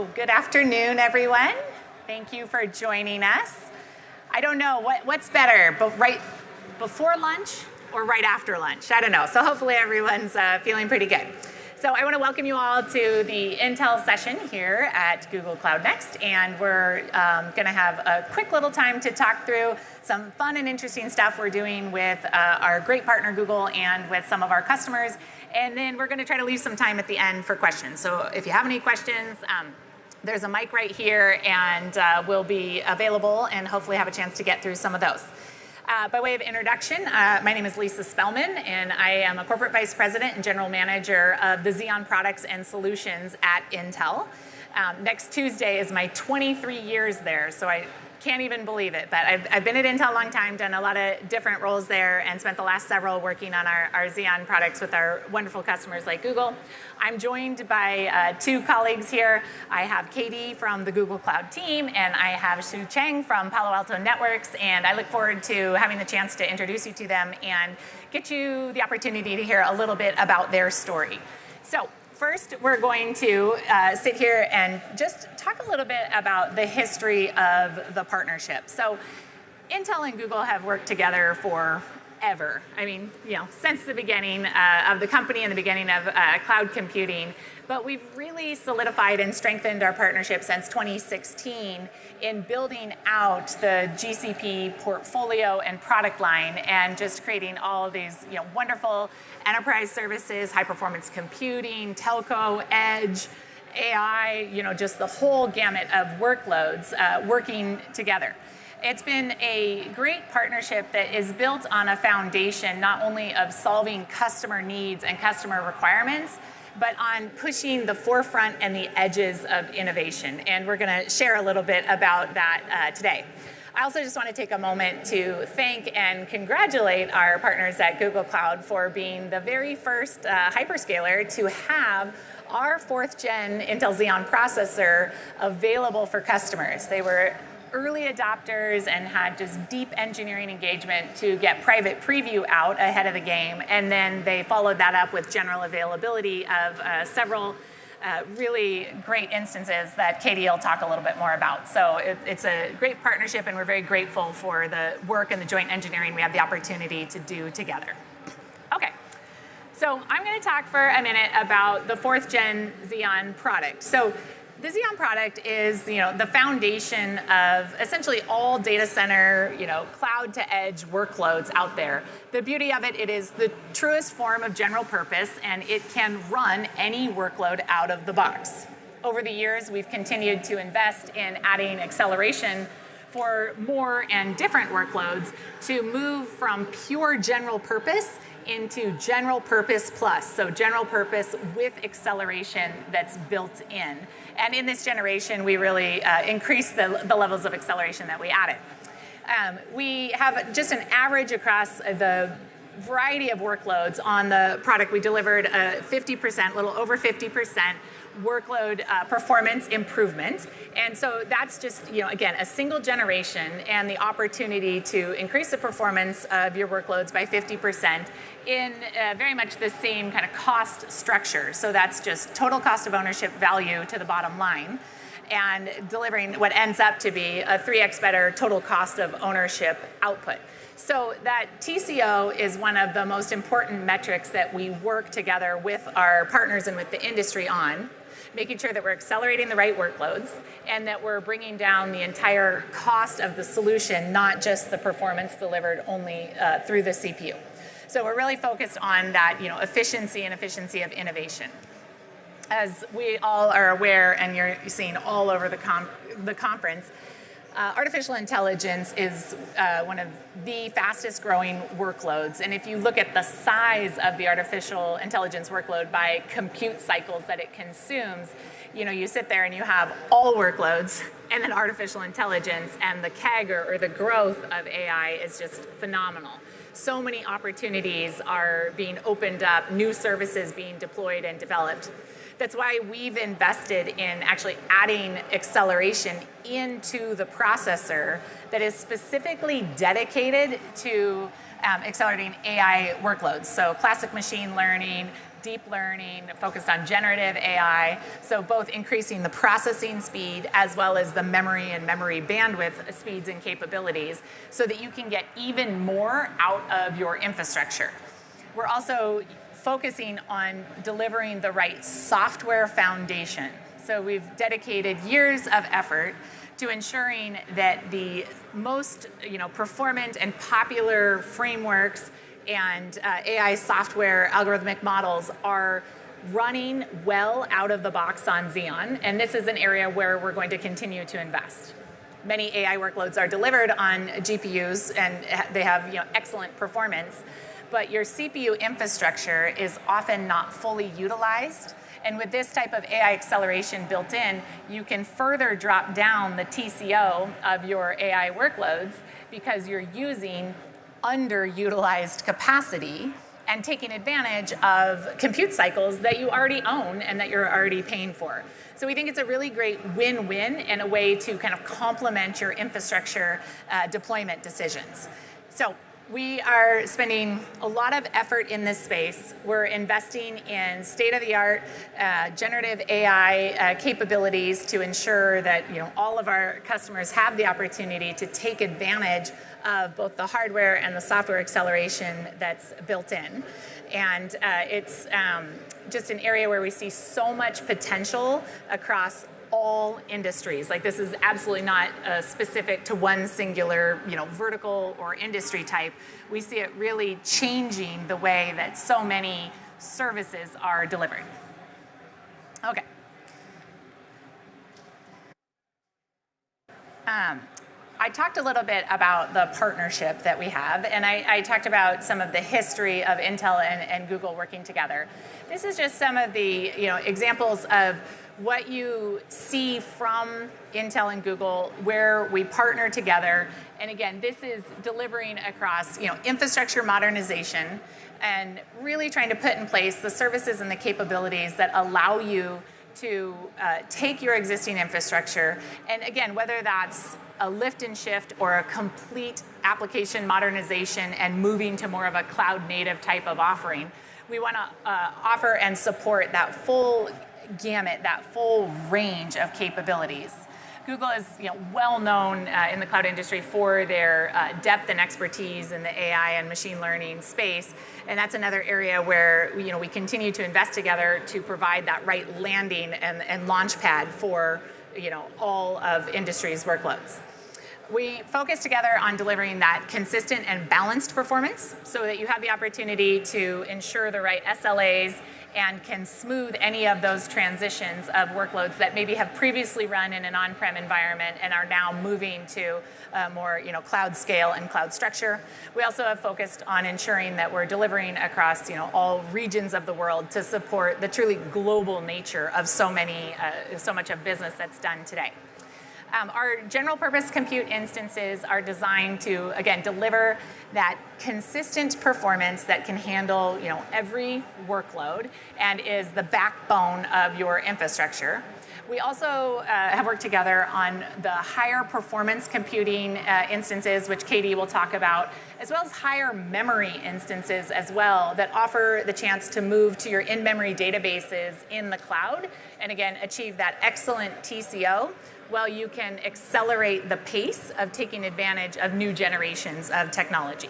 So, good afternoon, everyone. Thank you for joining us. I don't know, what's better, but right before lunch or right after lunch? I don't know. So hopefully everyone's feeling pretty good. So I want to welcome you all to the Intel session here at Google Cloud Next, and we're going to have a quick little time to talk through some fun and interesting stuff we're doing with our great partner Google and with some of our customers, and then we're going to try to leave some time at the end for questions. So if you have any questions, there's a mic right here, and we'll be available and hopefully have a chance to get through some of those. By way of introduction, my name is Lisa Spellman, and I am a Corporate Vice President and General Manager of the Xeon Products and Solutions at Intel. Next Tuesday is my 23 years there, so I can't even believe it. But I've been at Intel a long time, done a lot of different roles there, and spent the last several working on our Xeon products with our wonderful customers like Google. I'm joined by two colleagues here. I have Katie from the Google Cloud team, and I have Shu Cheng from Palo Alto Networks, and I look forward to having the chance to introduce you to them and get you the opportunity to hear a little bit about their story. So first, we're going to sit here and just talk a little bit about the history of the partnership. So Intel and Google have worked together forever. I mean, since the beginning of the company and the beginning of cloud computing. But we've really solidified and strengthened our partnership since 2016 in building out the GCP portfolio and product line and just creating all of these wonderful enterprise services, high performance computing, telco, edge, AI, just the whole gamut of workloads working together. It's been a great partnership that is built on a foundation not only of solving customer needs and customer requirements, but on pushing the forefront and the edges of innovation. And we're going to share a little bit about that today. I also just want to take a moment to thank and congratulate our partners at Google Cloud for being the very first hyperscaler to have our 4th gen Intel Xeon processor available for customers. They were early adopters and had just deep engineering engagement to get private preview out ahead of the game. And then they followed that up with general availability of several really great instances that Katie will talk a little bit more about. So it's a great partnership, and we're very grateful for the work and the joint engineering we have the opportunity to do together. Okay, so I'm going to talk for a minute about the 4th gen Xeon product. So the Xeon product is, the foundation of essentially all data center, cloud to edge workloads out there. The beauty of it, it is the truest form of general purpose, and it can run any workload out of the box. Over the years, we've continued to invest in adding acceleration for more and different workloads to move from pure general purpose into general purpose plus, so general purpose with acceleration that's built in. And in this generation, we really increased the levels of acceleration that we added. We have just an average across the variety of workloads on the product. We delivered a 50%, little over 50% workload performance improvement. And so that's just, again, a single generation and the opportunity to increase the performance of your workloads by 50% in very much the same kind of cost structure. So that's just total cost of ownership value to the bottom line, and delivering what ends up to be a 3x better total cost of ownership output. So that TCO is one of the most important metrics that we work together with our partners and with the industry on, making sure that we're accelerating the right workloads and that we're bringing down the entire cost of the solution, not just the performance delivered only through the CPU. So we're really focused on that, efficiency and efficiency of innovation. As we all are aware, and you're seeing all over the conference, artificial intelligence is one of the fastest growing workloads. And if you look at the size of the artificial intelligence workload by compute cycles that it consumes, you sit there and you have all workloads and then artificial intelligence, and the CAGR, or the growth of AI, is just phenomenal. So many opportunities are being opened up, new services being deployed and developed. That's why we've invested in actually adding acceleration into the processor that is specifically dedicated to accelerating AI workloads. So classic machine learning, deep learning, focused on generative AI, so both increasing the processing speed as well as the memory and memory bandwidth speeds and capabilities so that you can get even more out of your infrastructure. We're also focusing on delivering the right software foundation. So we've dedicated years of effort to ensuring that the most performant and popular frameworks and AI software algorithmic models are running well out of the box on Xeon, and this is an area where we're going to continue to invest. Many AI workloads are delivered on GPUs, and they have excellent performance, but your CPU infrastructure is often not fully utilized. And with this type of AI acceleration built in, you can further drop down the TCO of your AI workloads because you're using underutilized capacity and taking advantage of compute cycles that you already own and that you're already paying for. So we think it's a really great win-win and a way to kind of complement your infrastructure deployment decisions. So we are spending a lot of effort in this space. We're investing in state-of-the-art generative AI capabilities to ensure that all of our customers have the opportunity to take advantage of both the hardware and the software acceleration that's built in. And it's just an area where we see so much potential across all industries. Like, this is absolutely not specific to one singular vertical or industry type. We see it really changing the way that so many services are delivered. Okay. I talked a little bit about the partnership that we have, and I talked about some of the history of Intel and Google working together. This is just some of the examples of what you see from Intel and Google where we partner together. And again, this is delivering across infrastructure modernization and really trying to put in place the services and the capabilities that allow you to take your existing infrastructure, and again, whether that's a lift and shift or a complete application modernization and moving to more of a cloud native type of offering, we want to offer and support that full gamut, that full range of capabilities. Google is well known in the cloud industry for their depth and expertise in the AI and machine learning space, and that's another area where we continue to invest together to provide that right landing and launch pad for all of industry's workloads. We focus together on delivering that consistent and balanced performance so that you have the opportunity to ensure the right SLAs and can smooth any of those transitions of workloads that maybe have previously run in an on-prem environment and are now moving to more cloud scale and cloud structure. We also have focused on ensuring that we're delivering across all regions of the world to support the truly global nature of so much of business that's done today. Our general purpose compute instances are designed to, again, deliver that consistent performance that can handle every workload and is the backbone of your infrastructure. We also have worked together on the higher performance computing instances, which Katie will talk about, as well as higher memory instances as well that offer the chance to move to your in-memory databases in the cloud and, again, achieve that excellent TCO while you can accelerate the pace of taking advantage of new generations of technology.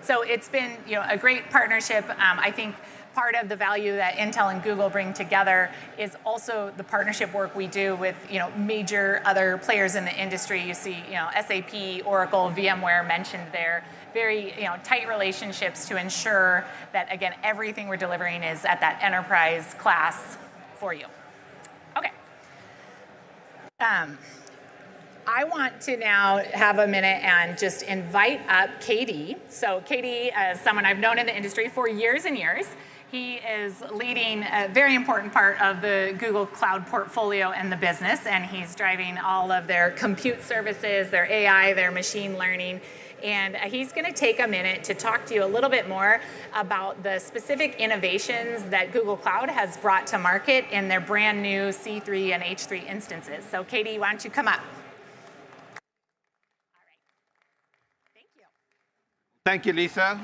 So it's been a great partnership. I think part of the value that Intel and Google bring together is also the partnership work we do with major other players in the industry. You see SAP, Oracle, VMware mentioned there. Very tight relationships to ensure that, again, everything we're delivering is at that enterprise class for you. Okay. I want to now have a minute and just invite up Katie. So Katie is someone I've known in the industry for years and years. He is leading a very important part of the Google Cloud portfolio and the business, and he's driving all of their compute services, their AI, their machine learning. And he's going to take a minute to talk to you a little bit more about the specific innovations that Google Cloud has brought to market in their brand new C3 and H3 instances. So Katie, why don't you come up? All right. Thank you. Thank you, Lisa.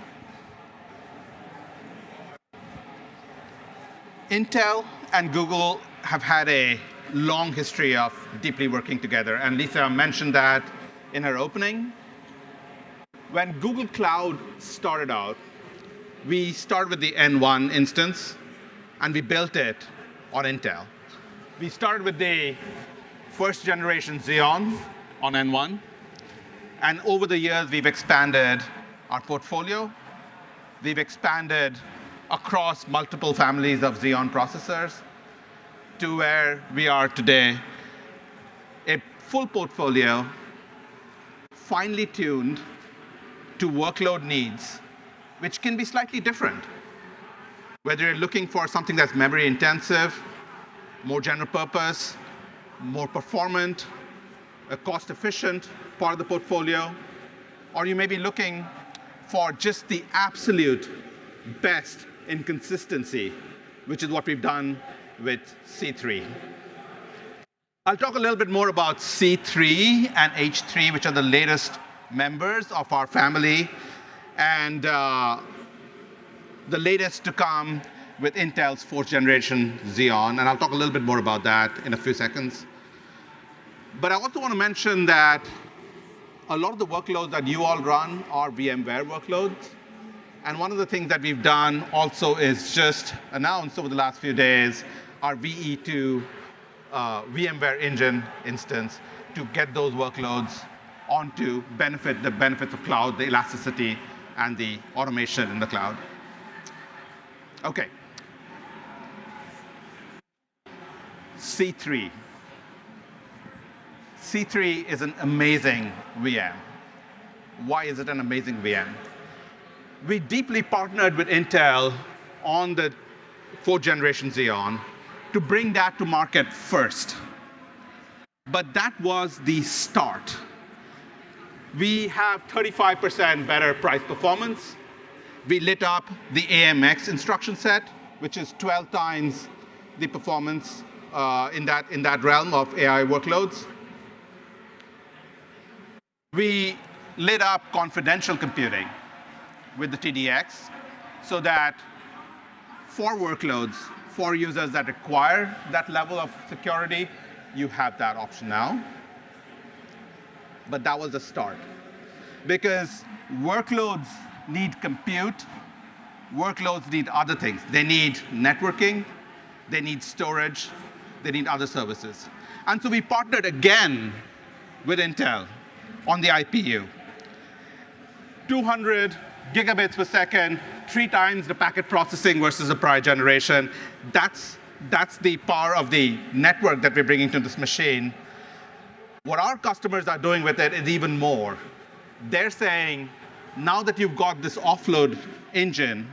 Intel and Google have had a long history of deeply working together. And Lisa mentioned that in her opening. When Google Cloud started out, we started with the N1 instance, and we built it on Intel. We started with the first generation Xeon on N1. And over the years, we've expanded our portfolio. We've expanded across multiple families of Xeon processors to where we are today, a full portfolio, finely tuned to workload needs, which can be slightly different. Whether you're looking for something that's memory intensive, more general purpose, more performant, a cost efficient part of the portfolio, or you may be looking for just the absolute best in consistency, which is what we've done with C3. I'll talk a little bit more about C3 and H3, which are the latest members of our family, and the latest to come with Intel's fourth generation Xeon. And I'll talk a little bit more about that in a few seconds. But I also want to mention that a lot of the workloads that you all run are VMware workloads. And one of the things that we've done also is just announced over the last few days our VE2 VMware Engine instance to get those workloads onto the benefits of cloud, the elasticity, and the automation in the cloud. OK. C3. C3 is an amazing VM. Why is it an amazing VM? We deeply partnered with Intel on the fourth generation Xeon to bring that to market first. But that was the start. We have 35% better price performance. We lit up the AMX instruction set, which is 12 times the performance in that realm of AI workloads. We lit up confidential computing with the TDX so that for workloads, for users that require that level of security, you have that option now. But that was the start. Because workloads need compute. Workloads need other things. They need networking. They need storage. They need other services. And so we partnered again with Intel on the IPU. 200 gigabits per second, 3 times the packet processing versus the prior generation. That's the power of the network that we're bringing to this machine. What our customers are doing with it is even more. They're saying, now that you've got this offload engine,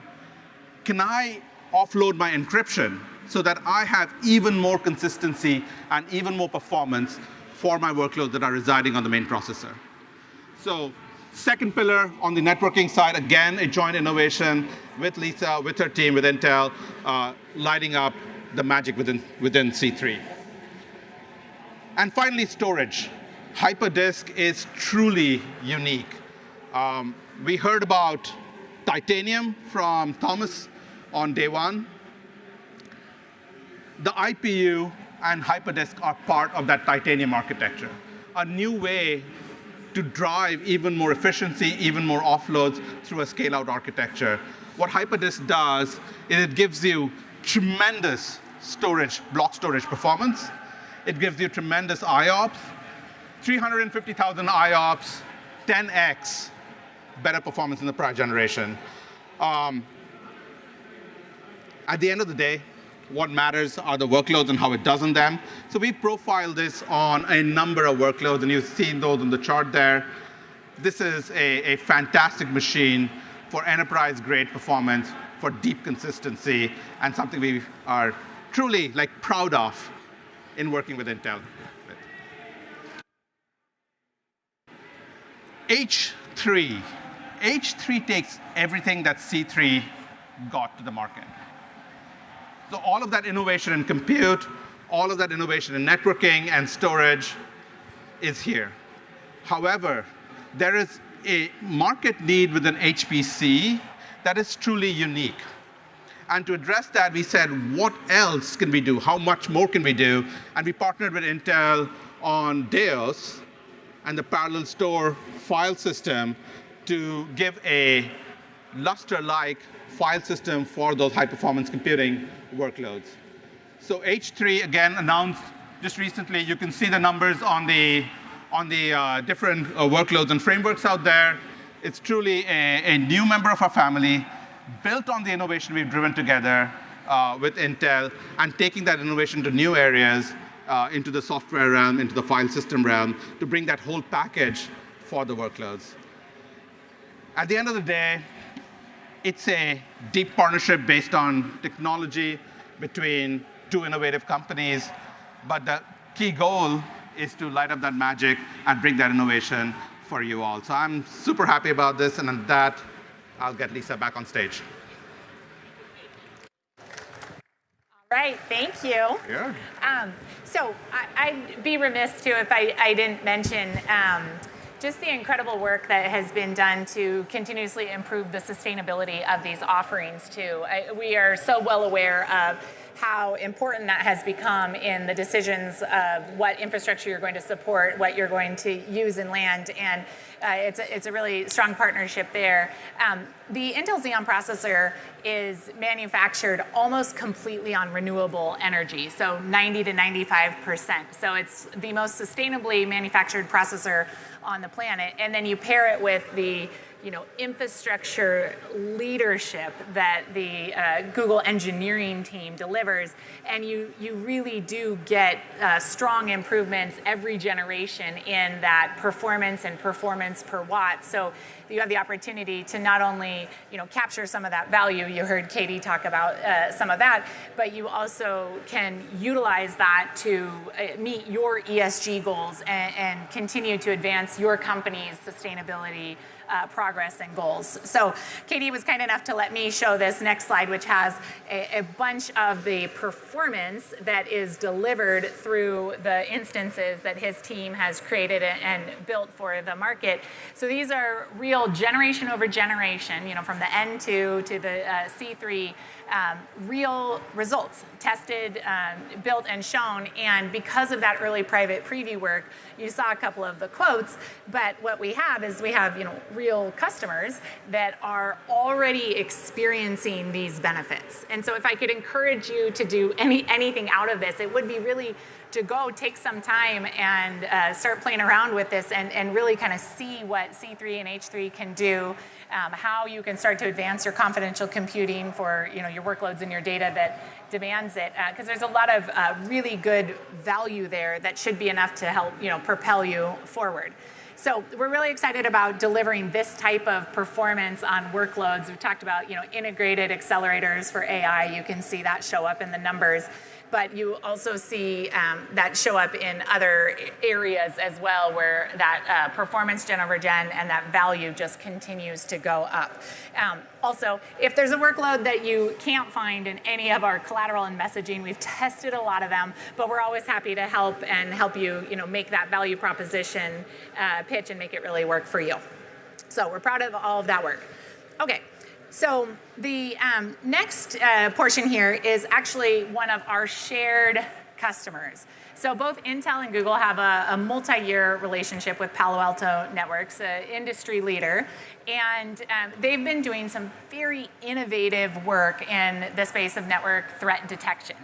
can I offload my encryption so that I have even more consistency and even more performance for my workloads that are residing on the main processor? So second pillar on the networking side, again, a joint innovation with Lisa, with her team, with Intel, lighting up the magic within C3. And finally, storage. Hyperdisk is truly unique. We heard about Titanium from Thomas on day one. The IPU and Hyperdisk are part of that Titanium architecture, a new way to drive even more efficiency, even more offloads through a scale-out architecture. What Hyperdisk does is it gives you tremendous storage, block storage performance. It gives you tremendous IOPS, 350,000 IOPS, 10x better performance in the prior generation. At the end of the day, what matters are the workloads and how it does on them. So we profiled this on a number of workloads, and you've seen those on the chart there. This is a fantastic machine for enterprise-grade performance, for deep consistency, and something we are truly proud of in working with Intel. H3. H3 takes everything that C3 got to the market. So all of that innovation in compute, all of that innovation in networking and storage is here. However, there is a market need within HPC that is truly unique. And to address that, we said, what else can we do? How much more can we do? And we partnered with Intel on Deos and the parallel store file system to give a Lustre-like file system for those high-performance computing workloads. So H3, again, announced just recently. You can see the numbers on the different workloads and frameworks out there. It's truly a new member of our family, built on the innovation we've driven together with Intel, and taking that innovation to new areas, into the software realm, into the file system realm, to bring that whole package for the workloads. At the end of the day, it's a deep partnership based on technology between two innovative companies. But the key goal is to light up that magic and bring that innovation for you all. So I'm super happy about this. And on that, I'll get Lisa back on stage. All right, thank you. Yeah. So I'd be remiss, too, if I didn't mention just the incredible work that has been done to continuously improve the sustainability of these offerings, too. We are so well aware of how important that has become in the decisions of what infrastructure you're going to support, what you're going to use and land, and it's a really strong partnership there. The Intel Xeon processor is manufactured almost completely on renewable energy, so 90 to 95%. So it's the most sustainably manufactured processor on the planet, and then you pair it with the infrastructure leadership that the Google engineering team delivers, and you really do get strong improvements every generation in that performance and performance per watt. So you have the opportunity to not only capture some of that value, you heard Katie talk about some of that, but you also can utilize that to meet your ESG goals and continue to advance your company's sustainability progress and goals. So Katie was kind enough to let me show this next slide, which has a bunch of the performance that is delivered through the instances that his team has created and built for the market. So these are real generation over generation, from the N2 to the C3, real results, tested, built, and shown. And because of that early private preview work, you saw a couple of the quotes, but what we have is real customers that are already experiencing these benefits. And so if I could encourage you to do anything out of this, it would be really to go take some time and start playing around with this and really kind of see what C3 and H3 can do, how you can start to advance your confidential computing for your workloads and your data that demands it, because there's a lot of really good value there that should be enough to help propel you forward. So we're really excited about delivering this type of performance on workloads. We've talked about integrated accelerators for AI. You can see that show up in the numbers. But you also see that show up in other areas as well, where that performance gen over gen and that value just continues to go up. Also, if there's a workload that you can't find in any of our collateral and messaging, we've tested a lot of them, but we're always happy to help you, make that value proposition pitch and make it really work for you. So we're proud of all of that work. Okay. So the next portion here is actually one of our shared customers. So both Intel and Google have a multi-year relationship with Palo Alto Networks, an industry leader, and they've been doing some very innovative work in the space of network threat detection.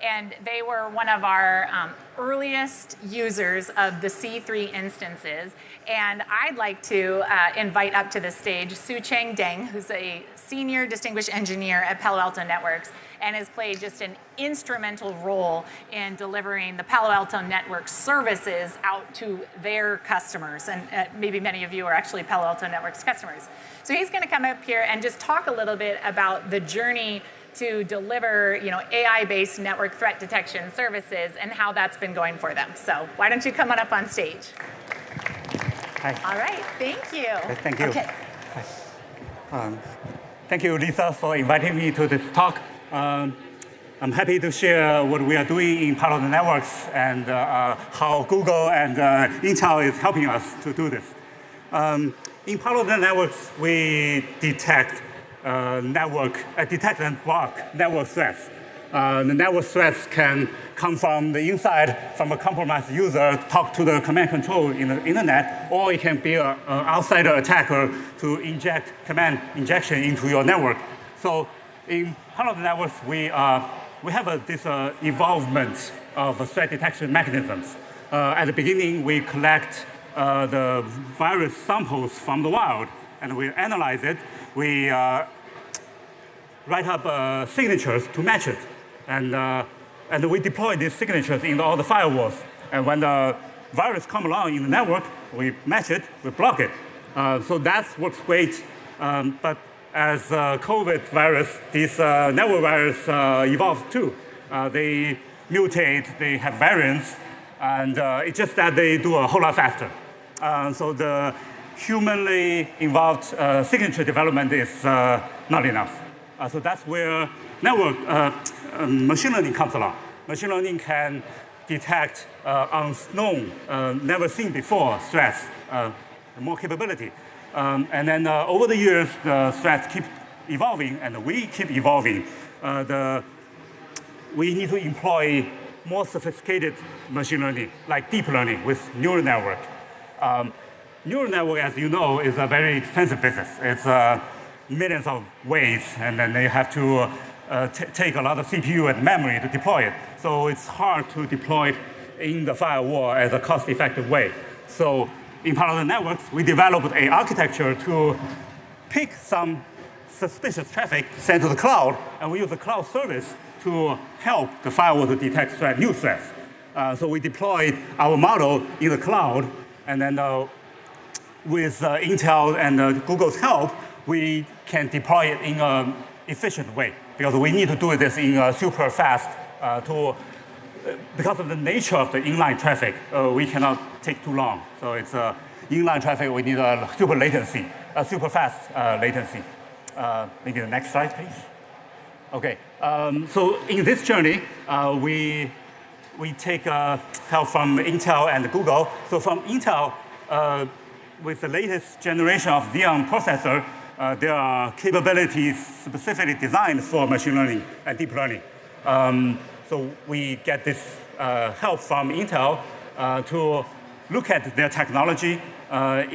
And they were one of our earliest users of the C3 instances. And I'd like to invite up to the stage Su-Cheng Deng, who's a senior distinguished engineer at Palo Alto Networks and has played just an instrumental role in delivering the Palo Alto Networks services out to their customers. And maybe many of you are actually Palo Alto Networks customers. So he's going to come up here and just talk a little bit about the journey to deliver, AI-based network threat detection services and how that's been going for them. So why don't you come on up on stage? Hi. All right, thank you. Thank you. Okay. Thank you, Lisa, for inviting me to this talk. I'm happy to share what we are doing in Palo Alto Networks and how Google and Intel is helping us to do this. In Palo Alto Networks, we detect detect and block network threats. The network threats can come from the inside, from a compromised user, talk to the command control in the internet, or it can be an outsider attacker to inject command injection into your network. So in Palo Alto Networks, we have this evolvement of threat detection mechanisms. At the beginning, we collect the virus samples from the wild, and we analyze it. We write up signatures to match it. And we deploy these signatures in all the firewalls. And when the virus comes along in the network, we match it, we block it. So that works great. But as COVID virus, this network virus evolved too. They mutate, they have variants, and it's just that they do a whole lot faster. So the humanly involved signature development is not enough. So that's where network machine learning comes along. Machine learning can detect unknown, never seen before threats, more capability. And then over the years, the threats keep evolving, and we keep evolving. We need to employ more sophisticated machine learning, like deep learning with neural network. Neural network, as you know, is a very expensive business. It's millions of ways, and then they have to take a lot of CPU and memory to deploy it. So it's hard to deploy it in the firewall as a cost-effective way. So in Palo Alto Networks, we developed an architecture to pick some suspicious traffic sent to the cloud, and we use a cloud service to help the firewall to detect new threats. So we deployed our model in the cloud, and then with Intel and Google's help, we can deploy it in an efficient way, because we need to do this in super fast because of the nature of the inline traffic, we cannot take too long. So it's inline traffic, we need a super latency, a super fast latency. Maybe the next slide, please. Okay, so in this journey, we take help from Intel and Google. So from Intel, with the latest generation of Xeon processor, there are capabilities specifically designed for machine learning and deep learning. So we get this help from Intel to look at their technology. I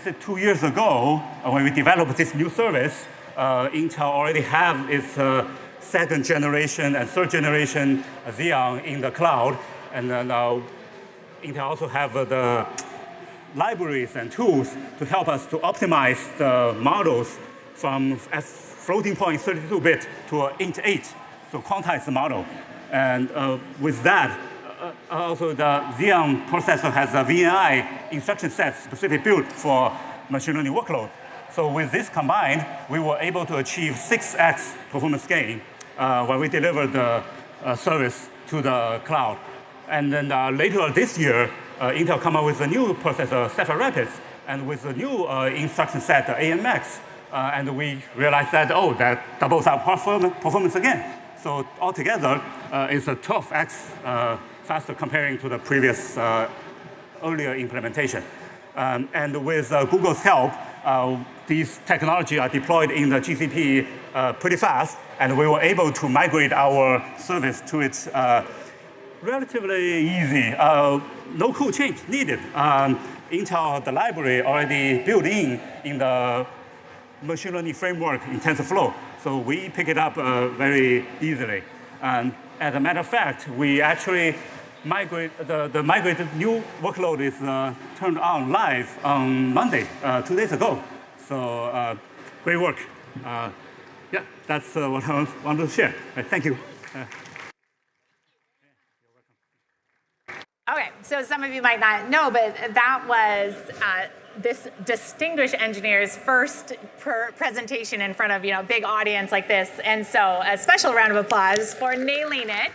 said 2 years ago, when we developed this new service, Intel already have its second generation and third generation Xeon in the cloud. And now Intel also have the libraries and tools to help us to optimize the models from floating point 32-bit to an int8, so quantize the model. And with that, also the Xeon processor has a VNI instruction set specifically built for machine learning workload. So with this combined, we were able to achieve 6x performance gain when we delivered the service to the cloud. And then later this year, Intel come up with a new processor, Sapphire Rapids, and with a new instruction set, AMX. And we realized that, oh, that doubles our performance again. So altogether, it's a 12x faster comparing to the previous earlier implementation. And with Google's help, these technology are deployed in the GCP pretty fast, and we were able to migrate our service to its relatively easy, no code change needed. Intel, the library already built in the machine learning framework in TensorFlow. So we pick it up very easily. And as a matter of fact, we actually migrate, the migrated new workload is turned on live on Monday, 2 days ago. So great work. Yeah, that's what I wanted to share. Thank you. Okay, so some of you might not know, but that was this distinguished engineer's first presentation in front of a big audience like this. And so a special round of applause for nailing it.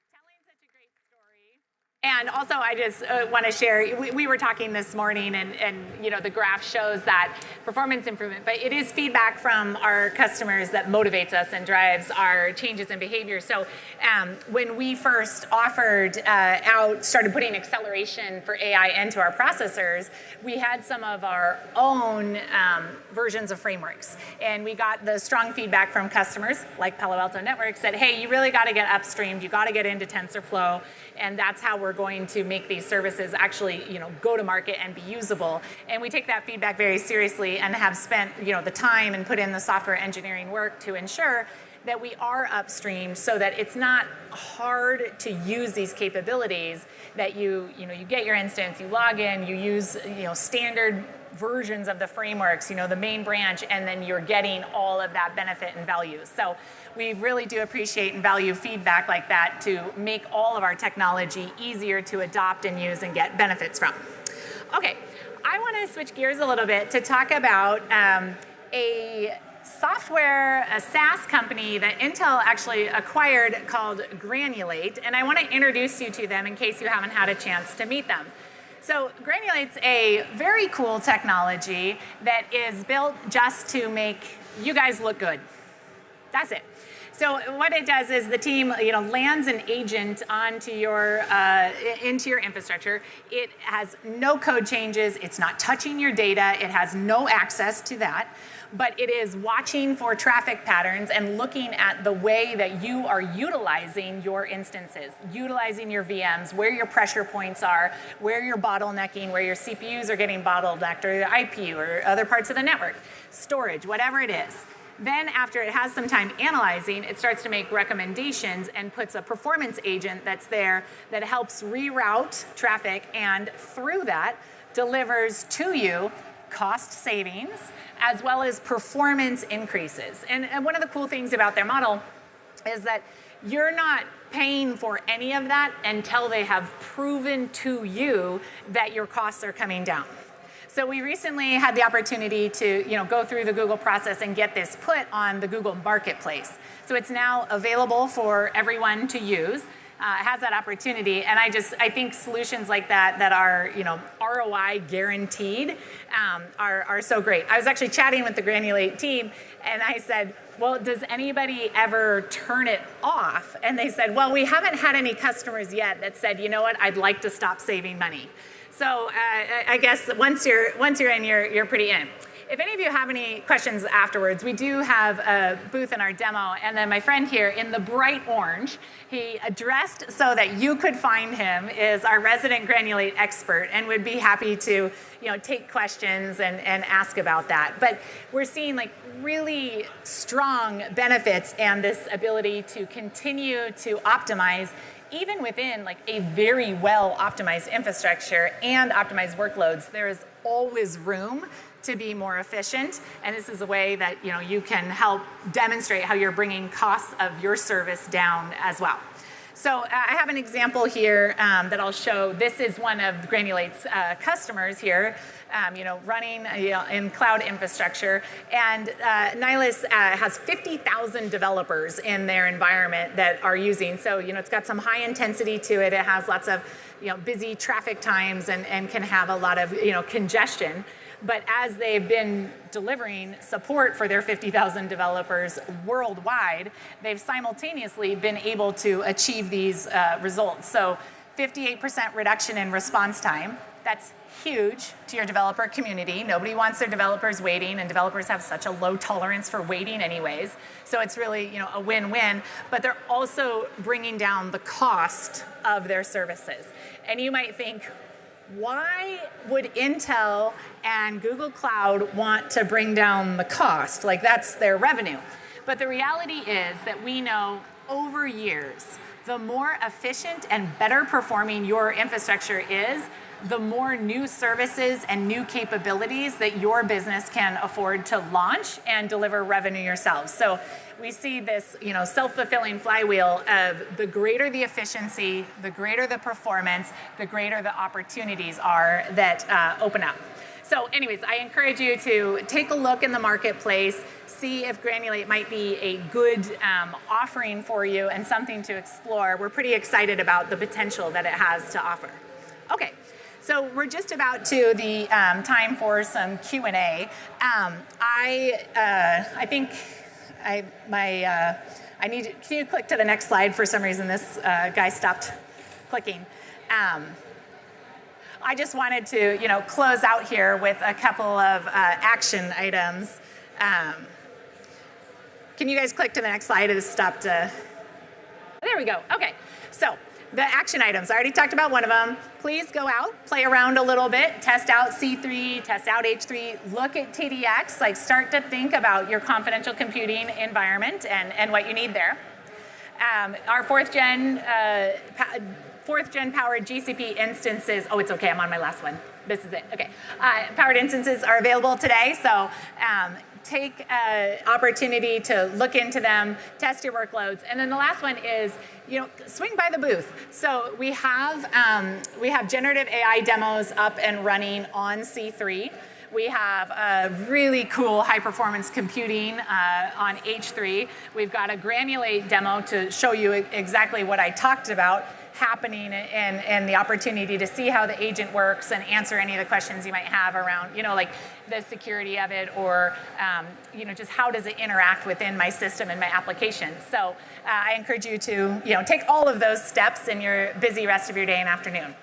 Telling such a great story. And also, I just want to share, we were talking this morning, and the graph shows that performance improvement, but it is feedback from our customers that motivates us and drives our changes in behavior. So when we first started putting acceleration for AI into our processors, we had some of our own versions of frameworks. And we got the strong feedback from customers, like Palo Alto Networks, that, hey, you really got to get upstreamed, you got to get into TensorFlow, and that's how we're going to make these services actually, go to market and be usable. And we take that feedback very seriously and have spent, the time and put in the software engineering work to ensure that we are upstream so that it's not hard to use these capabilities, that you get your instance, you log in, you use, standard versions of the frameworks, the main branch, and then you're getting all of that benefit and value. So we really do appreciate and value feedback like that to make all of our technology easier to adopt and use and get benefits from. Okay, I want to switch gears a little bit to talk about a SaaS company that Intel actually acquired called Granulate, and I want to introduce you to them in case you haven't had a chance to meet them. So Granulate's a very cool technology that is built just to make you guys look good. That's it. So what it does is the team, lands an agent onto into your infrastructure. It has no code changes. It's not touching your data. It has no access to that. But it is watching for traffic patterns and looking at the way that you are utilizing your instances, utilizing your VMs, where your pressure points are, where you're bottlenecking, where your CPUs are getting bottlenecked, or your IPU, or other parts of the network, storage, whatever it is. Then after it has some time analyzing, it starts to make recommendations and puts a performance agent that's there that helps reroute traffic, and through that delivers to you cost savings as well as performance increases. And one of the cool things about their model is that you're not paying for any of that until they have proven to you that your costs are coming down. So we recently had the opportunity to go through the Google process and get this put on the Google Marketplace. So it's now available for everyone to use. Has that opportunity, and I think solutions like that are ROI guaranteed are so great. I was actually chatting with the Granulate team, and I said, well, does anybody ever turn it off? And they said, well, we haven't had any customers yet that said, you know what, I'd like to stop saving money. So I guess once you're in, you're pretty in. If any of you have any questions afterwards, we do have a booth in our demo, and then my friend here in the bright orange, he addressed so that you could find him, is our resident Granulate expert, and would be happy to take questions and ask about that. But we're seeing really strong benefits and this ability to continue to optimize even within a very well optimized infrastructure and optimized workloads. There is always room to be more efficient, and this is a way that you can help demonstrate how you're bringing costs of your service down as well. So I have an example here that I'll show. This is one of Granulate's customers here, running in cloud infrastructure, and Nihilus has 50,000 developers in their environment that are using. So it's got some high intensity to it. It has lots of busy traffic times and can have a lot of congestion. But as they've been delivering support for their 50,000 developers worldwide, they've simultaneously been able to achieve these results. So 58% reduction in response time. That's huge to your developer community. Nobody wants their developers waiting, and developers have such a low tolerance for waiting anyways. So it's really a win-win. But they're also bringing down the cost of their services. And you might think, why would Intel and Google Cloud want to bring down the cost? That's their revenue. But the reality is that we know over years, the more efficient and better performing your infrastructure is, the more new services and new capabilities that your business can afford to launch and deliver revenue yourselves. So we see this, self-fulfilling flywheel of the greater the efficiency, the greater the performance, the greater the opportunities are that open up. So anyways, I encourage you to take a look in the marketplace, see if Granulate might be a good offering for you and something to explore. We're pretty excited about the potential that it has to offer. Okay, so we're just about to the time for some Q&A. I think I need, can you click to the next slide? For some reason, this guy stopped clicking. I just wanted to, close out here with a couple of action items. Can you guys click to the next slide? It has stopped. There we go. Okay. So the action items. I already talked about one of them. Please go out, play around a little bit, test out C3, test out H3, look at TDX, like start to think about your confidential computing environment and what you need there. Our fourth gen powered GCP instances, oh, it's okay, I'm on my last one. This is it, okay. Powered instances are available today, so take opportunity to look into them, test your workloads. And then the last one is, swing by the booth. So we have generative AI demos up and running on C3. We have really cool high-performance computing on H3. We've got a Granulate demo to show you exactly what I talked about happening and the opportunity to see how the agent works and answer any of the questions you might have around, like the security of it or, just how does it interact within my system and my application. So I encourage you to, take all of those steps in your busy rest of your day and afternoon.